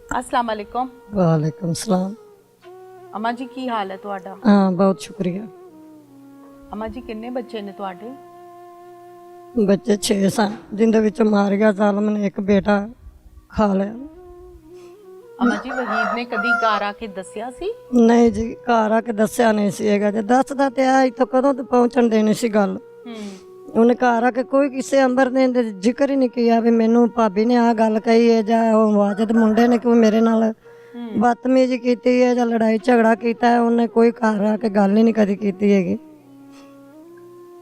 अस्सलाम वालेकुम। वालेकुम सलाम। अम्मा जी की हाल है ਤੁਹਾਡਾ? हाँ बहुत शुक्रिया। अम्मा जी किन्ने बच्चे ने ਤੁਹਾਡੇ? बच्चे 6 सन जिंदे विच मारिया जालम ने एक बेटा खा लिया। अम्मा जी वहीद ने कदी घर आके ਦੱਸਿਆ ਸੀ? नहीं जी घर आके दस्या नहीं सी हैगा जे दसदा ते आ इत्थों कदों तो पहुंचण देनी सी गल। ਉਹਨੇ ਘਰ ਆ ਕੇ ਕੋਈ ਕਿਸੇ ਅੰਬਰ ਨੇ ਜ਼ਿਕਰ ਹੀ ਨਹੀਂ ਕੀਤਾ ਵੀ ਮੈਨੂੰ ਭਾਬੀ ਨੇ ਆ ਗੱਲ ਕਹੀ ਹੈ ਜਾਂ ਉਹ ਵਾਜਦ ਮੁੰਡੇ ਨੇ ਕੋਈ ਮੇਰੇ ਨਾਲ ਬਦਤਮੀਜ਼ੀ ਕੀਤੀ ਹੈ ਜਾਂ ਲੜਾਈ ਝਗੜਾ ਕੀਤਾ ਹੈ, ਉਹਨੇ ਕੋਈ ਘਰ ਆ ਕੇ ਗੱਲ ਹੀ ਨਹੀਂ ਕਦੀ ਕੀਤੀ ਹੈਗੀ।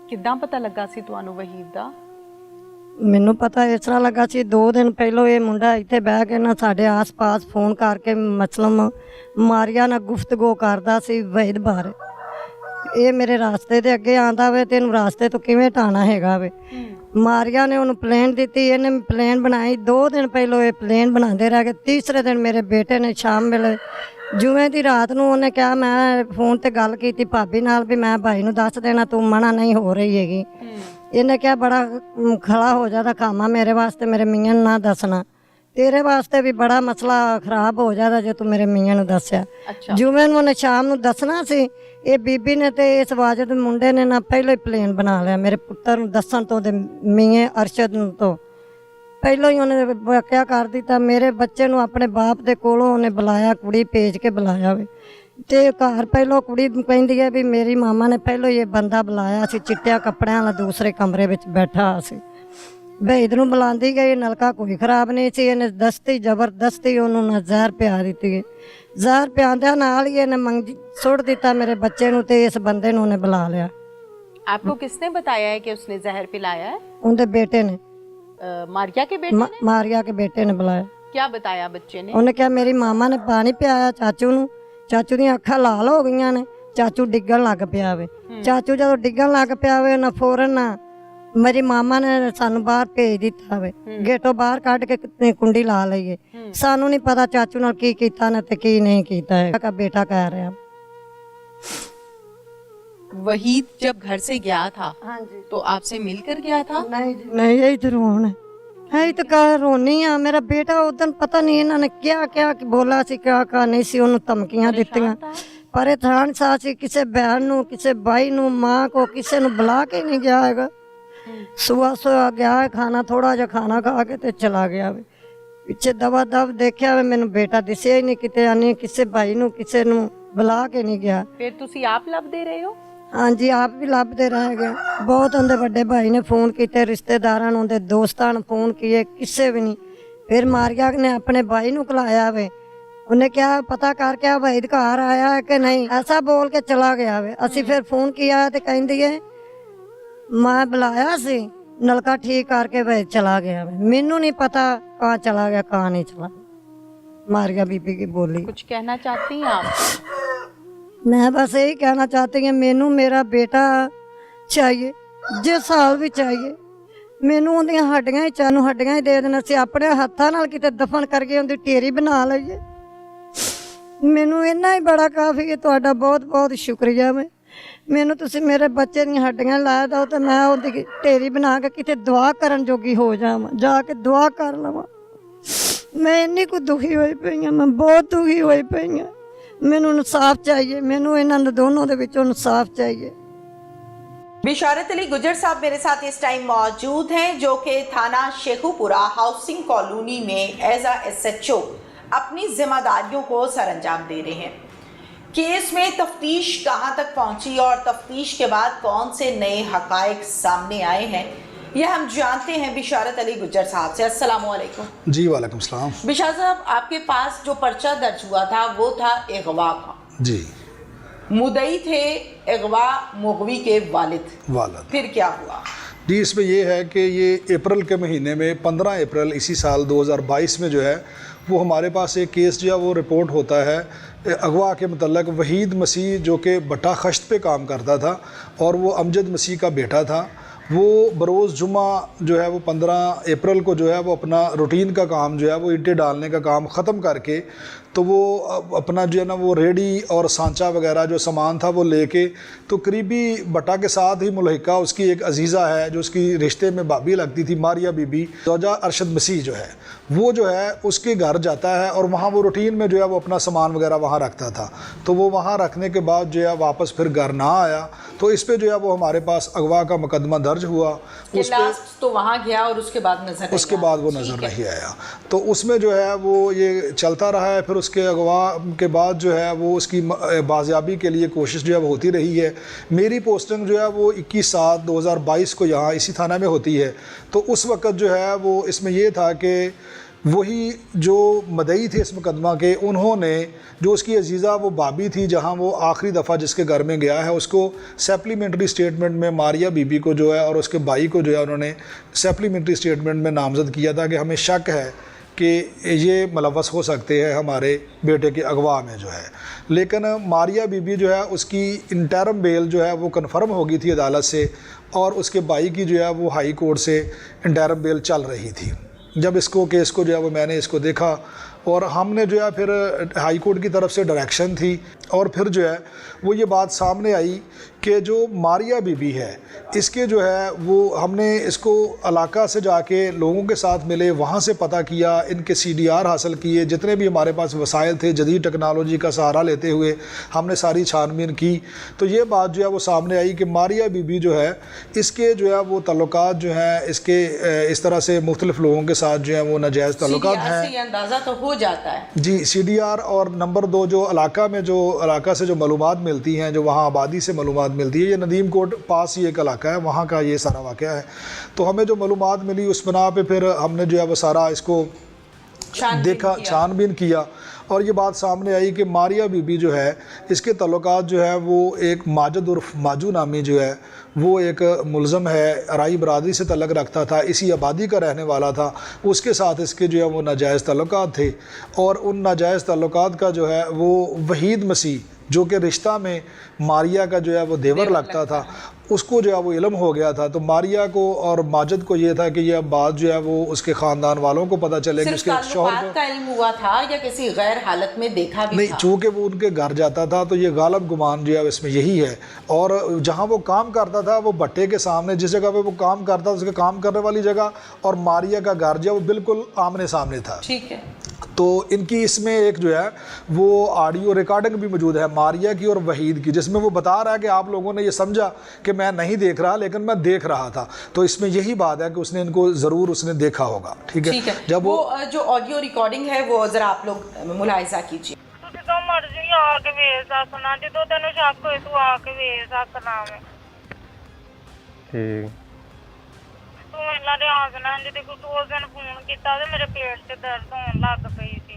ਕਿੱਦਾਂ ਪਤਾ ਲੱਗਾ ਸੀ ਤੁਹਾਨੂੰ ਵਹੀਦ ਦਾ? ਮੈਨੂੰ ਪਤਾ ਇਸ ਤਰ੍ਹਾਂ ਲੱਗਾ ਸੀ 2 ਦਿਨ ਪਹਿਲਾਂ ਇਹ ਮੁੰਡਾ ਇੱਥੇ ਬਹਿ ਕੇ ਨਾ ਸਾਡੇ ਆਸ-ਪਾਸ ਫੋਨ ਕਰਕੇ ਮਸਲਮ ਮਾਰੀਆ ਨਾਲ ਗੁਫ਼ਤਗੂ ਕਰਦਾ ਸੀ ਵਹੀਦ ਬਾਰੇ। ਇਹ ਮੇਰੇ ਰਾਸਤੇ ਦੇ ਅੱਗੇ ਆਂਦਾ ਵੇ ਤੈਨੂੰ ਰਾਸਤੇ ਤੋਂ ਕਿਵੇਂ ਢਾਣਾ ਹੈਗਾ ਵੇ। ਮਾਰੀਆ ਨੇ ਉਹਨੂੰ ਪਲੇਨ ਦਿੱਤੀ, ਇਹਨੇ ਪਲੇਨ ਬਣਾਈ। 2 ਦਿਨ ਪਹਿਲਾਂ ਇਹ ਪਲੇਨ ਬਣਾਉਂਦੇ ਰਹਿ ਗਏ। ਤੀਸਰੇ ਦਿਨ ਮੇਰੇ ਬੇਟੇ ਨੇ ਸ਼ਾਮ ਵੇਲੇ ਜੁਮੇ ਦੀ ਰਾਤ ਨੂੰ ਉਹਨੇ ਕਿਹਾ, ਮੈਂ ਫੋਨ ਤੇ ਗੱਲ ਕੀਤੀ ਭਾਬੀ ਨਾਲ ਵੀ ਮੈਂ ਭਾਈ ਨੂੰ ਦੱਸ ਦੇਣਾ ਤੂੰ ਮਨਾ ਨਹੀਂ ਹੋ ਰਹੀ ਹੈਗੀ। ਇਹਨੇ ਕਿਹਾ ਬੜਾ ਖੜਾ ਹੋ ਜਾਦਾ ਖਾਮਾ ਮੇਰੇ ਵਾਸਤੇ ਮੇਰੇ ਮੀਆਂ ਨੂੰ ਨਾ ਦੱਸਣਾ, ਤੇਰੇ ਵਾਸਤੇ ਵੀ ਬੜਾ ਮਸਲਾ ਖਰਾਬ ਹੋ ਜਾਦਾ ਜੇ ਤੂੰ ਮੇਰੇ ਮੀਆਂ ਨੂੰ ਦੱਸਿਆ। ਜੁਮੇ ਨੂੰ ਉਹਨੇ ਸ਼ਾਮ ਨੂੰ ਦੱਸਣਾ ਸੀ। ਇਹ ਬੀਬੀ ਨੇ ਤੇ ਇਸ ਵਾਜਦ ਮੁੰਡੇ ਨੇ ਨਾ ਪਹਿਲਾਂ ਹੀ ਪਲੇਨ ਬਣਾ ਲਿਆ ਮੇਰੇ ਪੁੱਤਰ ਨੂੰ ਦੱਸਣ ਤੋਂ ਤੇ ਮੀਆਂ ਅਰਸ਼ਦ ਨੂੰ ਤੋਂ ਪਹਿਲਾਂ ਹੀ ਉਹਨੇ ਵਾਕਿਆ ਕਰ ਦਿੱਤਾ। ਮੇਰੇ ਬੱਚੇ ਨੂੰ ਆਪਣੇ ਬਾਪ ਦੇ ਕੋਲੋਂ ਉਹਨੇ ਬੁਲਾਇਆ, ਕੁੜੀ ਭੇਜ ਕੇ ਬੁਲਾਇਆ ਵੇ ਤੇ ਘਰ ਪਹਿਲਾਂ ਕੁੜੀ ਕਹਿੰਦੀ ਹੈ ਵੀ ਮੇਰੀ ਮਾਮਾ ਨੇ ਪਹਿਲਾਂ ਹੀ ਇਹ ਬੰਦਾ ਬੁਲਾਇਆ ਸੀ ਚਿੱਟਿਆਂ ਕੱਪੜਿਆਂ ਵਾਲਾ ਦੂਸਰੇ ਕਮਰੇ ਵਿੱਚ ਬੈਠਾ ਸੀ। ਵਹੀਦ ਨੂੰ ਬੁਲਾਉਂਦੀ ਗਈ, ਨਲਕਾ ਕੋਈ ਖਰਾਬ ਨਹੀਂ ਸੀ। ਇਹਨੇ ਦਸਤੀ ਜ਼ਬਰਦਸਤੀ ਉਹਨੂੰ ਨਾ ਜ਼ਹਿਰ ਪਿਆ ਦਿੱਤੀ। ਜ਼ਹਿਰ ਪਿਆਉਂਦਿਆਂ ਨਾਲ ਹੀ ਇਹਨੇ ਮੰਗੀ ਸੁੱਟ ਦਿੱਤਾ ਮੇਰੇ ਬੱਚੇ ਨੂੰ ਤੇ ਇਸ ਬੰਦੇ ਨੂੰ ਉਹਨੇ ਬੁਲਾ ਲਿਆ। आपको किसने बताया है कि उसने जहर पिलाया है? ਉਹਦੇ ਬੇਟੇ ਨੇ मारिया के बेटे ने? ਮਾਰੀਆ ਕੇ ਬੇਟੇ ਨੇ ਬੁਲਾਇਆ। क्या बताया बच्चे ने? ਉਹਨੇ ਕਿਹਾ ਮੇਰੀ ਮਾਮਾ ਨੇ ਪਾਣੀ ਪਿਆਇਆ ਚਾਚੂ ਨੂੰ, ਚਾਚੂ ਦੀਆਂ ਅੱਖਾਂ ਲਾਲ ਹੋ ਗਈਆਂ ਨੇ, ਚਾਚੂ ਡਿੱਗਣ ਲੱਗ ਪਿਆ ਵੇ। ਚਾਚੂ ਜਦੋਂ ਡਿੱਗਣ ਲੱਗ ਪਿਆ ਵੇ ਨਾ ਫੌਰਨ ਨਾ ਮੇਰੀ ਮਾਮਾ ਨੇ ਸਾਨੂੰ ਬਾਹਰ ਭੇਜ ਦਿੱਤਾ ਵੇ, ਗੇਟੋਂ ਬਾਹਰ ਕੱਢ ਕੇ ਕੁੰਡੀ ਲਾ ਲਈਏ। ਸਾਨੂੰ ਨਹੀਂ ਪਤਾ ਚਾਚੂ ਨਾਲ ਕੀ ਕੀਤਾ ਨਾ ਤੇ ਕੀ ਨਹੀਂ ਕੀਤਾ ਹੈ। ਬੇਟਾ ਕਹਿ ਰਿਹਾ वहीद जब घर से गया था तो आपसे मिलकर गया था? नहीं यही तो रोना है तो कह रोनी आ। मेरा बेटा उदन पता नहीं इन्होंने क्या क्या बोला सी क्या नहीं सी, उन्होंने धमकियां दित्तियां। परेशान सा सी, किसी बहन नूं किसी भाई नूं मां को किसी नूं बुला के नहीं गया है। सुबह गया है खाना थोड़ा जा खाना खा के ते चला गया वे। पिछे दवा दब देखा वे मैनू बेटा दिसिया ही नहीं किते, आनी किसी भाई नूं किसी नूं बुला के नहीं गया। फिर तुसी आप लभदे रहे हो? हाँ जी आप भी लभते रह गए। बहुत उनके बड़े भाई ने फोन किए, रिश्तेदार उनके दोस्तों ने फोन किए, किसी भी नहीं। फिर मारिया ने अपने भाई नूं बुलाया वे, उन्हें क्या पता करके वहीद घर आया है कि नहीं, ऐसा बोल के चला गया वे। असी फिर फोन किया तो कहती है मैं बुलाया सी, नलका ठीक करके वहीद चला गया वे। मैनू नहीं पता कहाँ चला गया कहाँ नहीं चला। मारिया बीबी की बोली। कुछ कहना चाहती हैं आप? मैं बस यही कहना चाहती हूँ मैनू मेरा बेटा चाहिए, जिस साल भी चाहिए। मैनू उन्दियां हड्डियां ही चानू हड्डियां ही दे देना सी, अपने हत्थां नाल किते दफन करके उनकी ढेरी बना लईए। मैनू इन्ना ही बड़ा काफ़ी है। तुहाडा बहुत बहुत शुक्रिया। मैनू तुसीं मेरे बच्चे दी हड्डियां ला दो तो मैं उनकी ढेरी बना के किते दुआ करन जोगी हो जावां, जाके दुआ कर लवां। मैं इन्नी को दुखी होई पई हां, मैं बहुत दुखी होई पई हां। मैनू इंसाफ चाहिए, मैनू इन्हां दोनों दे विचों इंसाफ चाहिए। बिशारत अली गुजर साहब मेरे साथ इस टाइम मौजूद हैं, जो कि थाना शेखुपुरा हाउसिंग कॉलोनी में एज अ SHO अपनी जिम्मेदारियों को सरअंजाम दे रहे हैं। केस में तफ्तीश कहां तक पहुंची और तफ्तीश के बाद कौन से नए हकायक सामने आए हैं, यह हम जानते हैं बिशारत अली गुजर साहब से। अस्सलाम वालेकुम। जी वालेकुम सलाम। बिशारत साहब आपके पास जो पर्चा दर्ज हुआ था वो था अगवा का। जी मुदई थे अगवा मुगवी के वालिद। फिर क्या हुआ? जी इसमें ये है कि ये अप्रैल के महीने में 15 अप्रैल इसी साल 2022 में जो है वो हमारे पास एक केस जो है वो रिपोर्ट होता है अगवा के मतलब वहीद मसीह जो कि बट्टा खश्त पे काम करता था और वो अमजद मसीह का बेटा था। वो बरोज़ जुमा जो है वो 15 अप्रैल को जो है वो अपना रूटीन का काम जो है वो ईंटें डालने का काम ख़त्म करके तो वो अपना जो है ना वो रेडी और सांचा वगैरह जो सामान था वो लेके तो करीबी बट्टा के साथ ही मुलहिका उसकी एक अजीज़ा है जो उसकी रिश्ते में भाभी लगती थी, मारिया बीबी, ज़ौजा अरशद मसीह जो है وہ جو ہے اس کے گھر جاتا ہے اور وہاں وہ روٹین میں جو ہے وہ اپنا سامان وغیرہ وہاں رکھتا تھا. تو وہ وہاں رکھنے کے بعد جو ہے واپس پھر گھر نہ آیا, تو اس پہ جو ہے وہ ہمارے پاس اغوا کا مقدمہ درج ہوا. اس لاسٹ تو وہاں گیا اور اس کے بعد نظر اس کے بعد وہ نظر نہیں آیا. تو اس میں جو ہے وہ یہ چلتا رہا ہے. پھر اس کے اغوا کے بعد جو ہے وہ اس کی بازیابی کے لیے کوشش جو ہے وہ ہوتی رہی ہے. میری پوسٹنگ جو ہے وہ 21/7/2022 کو یہاں اسی تھانہ میں ہوتی ہے. تو اس وقت جو ہے وہ اس میں یہ تھا کہ وہی جو مدعی تھے اس مقدمہ کے, انہوں نے جو اس کی عزیزہ وہ بابی تھی جہاں وہ آخری دفعہ جس کے گھر میں گیا ہے, اس کو سپلیمنٹری سٹیٹمنٹ میں ماریہ بی بی کو جو ہے اور اس کے بھائی کو جو ہے انہوں نے سپلیمنٹری سٹیٹمنٹ میں نامزد کیا تھا کہ ہمیں شک ہے کہ یہ ملوث ہو سکتے ہیں ہمارے بیٹے کے اغوا میں جو ہے. لیکن ماریہ بی بی جو ہے اس کی انٹرم بیل جو ہے وہ کنفرم ہو گئی تھی عدالت سے, اور اس کے بھائی کی جو ہے وہ ہائی کورٹ سے انٹرم بیل چل رہی تھی. جب اس کو کیس کو جو ہے وہ میں نے اس کو دیکھا, اور ہم نے جو ہے پھر ہائی کورٹ کی طرف سے ڈائریکشن تھی, اور پھر جو ہے وہ یہ بات سامنے آئی کہ جو ماریہ بی بی ہے اس کے جو ہے وہ ہم نے اس کو علاقہ سے جا کے لوگوں کے ساتھ ملے, وہاں سے پتہ کیا, ان کے CDR حاصل کیے, جتنے بھی ہمارے پاس وسائل تھے جدید ٹیکنالوجی کا سہارا لیتے ہوئے ہم نے ساری چھان بین کی. تو یہ بات جو ہے وہ سامنے آئی کہ ماریہ بی بی جو ہے اس کے جو ہے وہ تعلقات جو ہیں اس کے اس طرح سے مختلف لوگوں کے ساتھ جو ہیں وہ ناجائز تعلقات ہیں. CDR سے یہ اندازہ تو ہو جاتا ہے جی. CDR اور نمبر 2 جو علاقہ سے جو معلومات ملتی ہیں, جو وہاں آبادی سے معلومات ملتی ہے, یہ ندیم کوٹ پاس ہی ایک علاقہ ہے, وہاں کا یہ سارا واقعہ ہے. تو ہمیں جو معلومات ملی اس بنا پہ پھر ہم نے جو ہے وہ سارا اس کو دیکھا, چھان بین کیا, اور یہ بات سامنے آئی کہ ماریہ بی بی جو ہے اس کے تعلقات جو ہے وہ ایک ماجد عرف ماجو نامی جو ہے وہ ایک ملزم ہے, ارائی برادری سے تعلق رکھتا تھا, اسی آبادی کا رہنے والا تھا. اس کے ساتھ اس کے جو ہے وہ ناجائز تعلقات تھے, اور ان ناجائز تعلقات کا جو ہے وہ وحید مسیح جو کہ رشتہ میں ماریہ کا جو ہے وہ دیور لگتا تھا, اس کو جو ہے وہ علم ہو گیا تھا. تو ماریہ کو اور ماجد کو یہ تھا کہ یہ بات جو ہے وہ اس کے خاندان والوں کو پتہ چلے کہ اس کے شوہر کو کا علم ہوا تھا یا کسی غیر حالت میں دیکھا بھی نہیں, چونکہ وہ ان کے گھر جاتا تھا تو یہ غالب گمان جو ہے اس میں یہی ہے. اور جہاں وہ کام کرتا تھا وہ بھٹے کے سامنے, جس جگہ پہ وہ کام کرتا تھا اس کے کام کرنے والی جگہ اور ماریہ کا گھر جو ہے وہ بالکل آمنے سامنے تھا. ٹھیک ہے. تو ان کی اس میں ایک جو ہے وہ آڈیو ریکارڈنگ بھی موجود ہے ماریہ کی اور وحید کی, جس میں وہ بتا رہا ہے کہ آپ لوگوں نے یہ سمجھا کہ میں نہیں دیکھ رہا لیکن میں دیکھ رہا تھا. تو اس میں یہی بات ہے کہ اس نے ان کو ضرور اس نے دیکھا ہوگا. ٹھیک ہے. جب وہ جو آڈیو ریکارڈنگ ہے وہ ذرا آپ لوگ ملاحظہ کیجیے. تو مرضی آ کے ویچ سکنا, جدو تینوں شک ہوئے تو آ کے ویچ سکنا میں. ٹھیک. تو میرا دھیان سنا جی, دیکھو 2 دن فون کیتا تے میرے پیٹ 'ਚ درد ہون لگ پئی سی.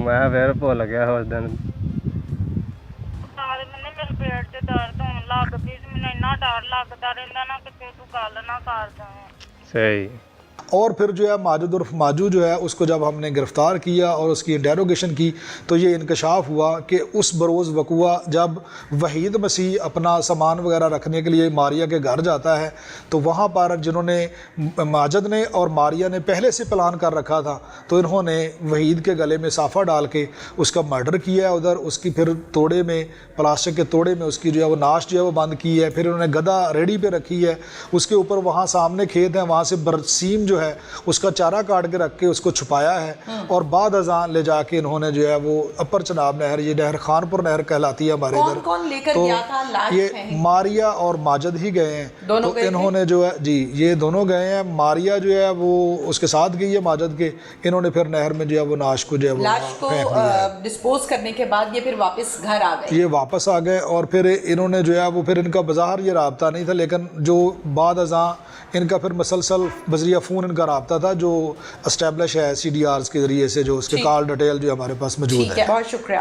میں پھر بھول گیا اس دن. سارے مہینے میرے پیٹ 'ਚ درد ہون لگ پئی سی. مینوں اننا ڈر لگدا رہندا نا کہ تو گل نہ کر دیں. صحیح. اور پھر جو ہے ماجد عرف ماجو جو ہے اس کو جب ہم نے گرفتار کیا اور اس کی انٹیروگیشن کی تو یہ انکشاف ہوا کہ اس بروز وقوع جب وحید مسیح اپنا سامان وغیرہ رکھنے کے لیے ماریہ کے گھر جاتا ہے تو وہاں پر جنہوں نے ماجد نے اور ماریہ نے پہلے سے پلان کر رکھا تھا تو انہوں نے وحید کے گلے میں صافہ ڈال کے اس کا مرڈر کیا ہے. ادھر اس کی پھر توڑے میں پلاسٹک کے توڑے میں اس کی جو ہے وہ ناش جو ہے وہ بند کی ہے. پھر انہوں نے گدا ریڈی پہ رکھی ہے, اس کے اوپر وہاں سامنے کھیت ہیں, وہاں سے برسیم جو ہے اس کا چارہ کاٹ کے رکھ کے اس کو چھپایا ہے. اور بعد ازاں لے جا کے انہوں نے جو ہے وہ اپر چناب نہر, یہ نہر خانپور نہر کہلاتی ہے ہمارے ادھر, کون لے کر گیا تھا لاش؟ یہ ماریہ اور ماجد ہی گئے ہیں. تو انہوں نے جو ہے جی یہ دونوں گئے ہیں. ماریہ جو ہے وہ اس کے ساتھ گئی ہے ماجد کے, انہوں نے پھر نہر میں جو ہے وہ لاش کو جو ہے وہ لاش کو ڈسپوز کرنے کے بعد یہ پھر واپس گھر آ گئے. یہ واپس آ گئے اور پھر انہوں نے جو ہے وہ پھر ان کا بظاہر یہ رابطہ نہیں تھا, لیکن جو بعد ازاں ان کا پھر مسلسل بذریعہ فون ان کا رابطہ تھا جو اسٹیبلش ہے CDRs کے ذریعے سے, جو اس کے کال ڈیٹیل جو ہمارے پاس موجود ہے. بہت شکریہ.